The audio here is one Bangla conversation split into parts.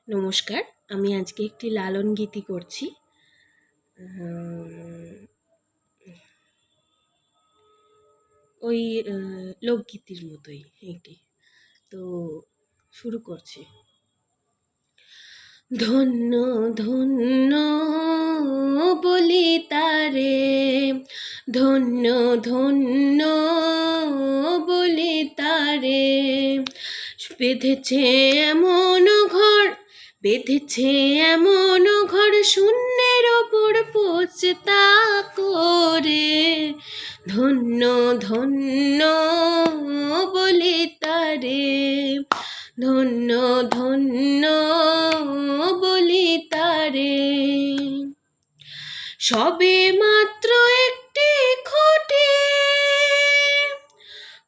নমস্কার, আমি আজকে একটি লালন গীতি করছি। ওই লোকগীতির মতোই এটি। তো শুরু করছি। ধন্য ধন্য বলি তারে, ধন্য ধন্য বলি তারে, বেঁধেছে এমন ঘর, বেঁধেছে এমন ঘর, শূন্যের ওপর পোঁছতা করে। ধন্য ধন্য বলি তারে, ধন্য ধন্য বলি তারে। সবে মাত্র একটি খুঁটি,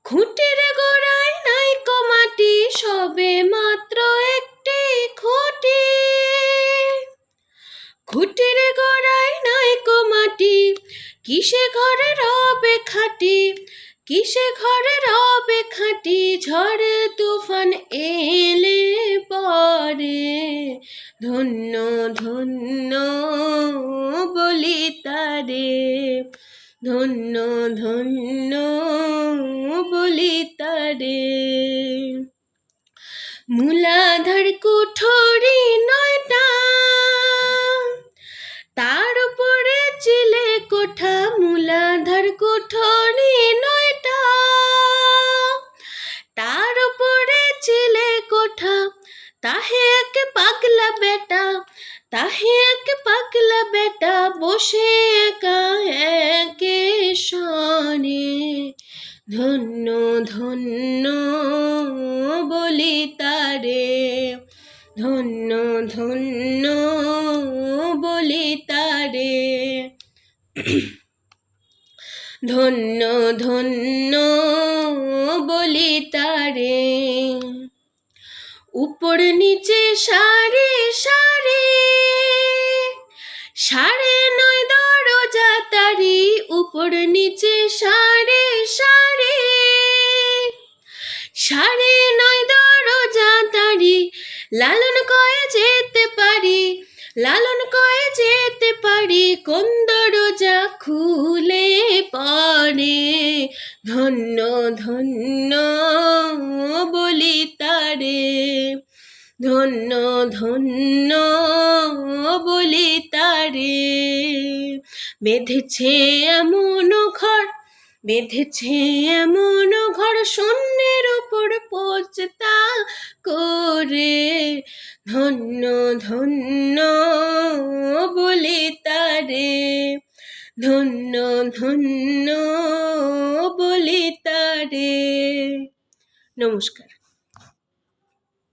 খুঁটির গোড়ায় নাইকো মাটি, সবে মাত্র একটি খুঁটি, খুঁটির গোড়ায় নাইকো মাটি, কিসে ঘরে রবে খাঁটি, কিসে ঘরে রবে খাঁটি, ঝড় তুফান এলে পরে। ধন্য ধন্য বলি তারে, ধন্য ধন্য বলি তারে। মূলাধার কুঠরি নয়টা, তার উপরে চিলে কোঠা, মূলাধার কুঠরি নয়টা, তার উপরে চিলে কোঠা। তাহে এক পাগলা বেটা, তাহে এক পাগলা বেটা, বসে একা একে সনে। ধন্য ধন্য বলি তারে, ধন্য ধন্য বলি তারে। ধন্য ধন্য বলি তারে। উপর নিচে সারি সারি, সাড়ে নয় দরজা তারি, উপর নিচে সারি সারি, সাড়ে নয় দরজা তারি। লালন কয়ে যেতে পারি, লালন কয়ে যেতে পারি, কোন দরজা খুলে পড়ে। ধন্য ধন্য বলি তারে, ধন্য ধন্য বলি তারে। বেঁধেছে এমন ঘর, বেঁধেছে এমন ঘর, শূন্যের উপর পোঁছতা করে। ধন্য ধন্য বলি তারে, ধন্য ধন্য বলি তারে। নমস্কার।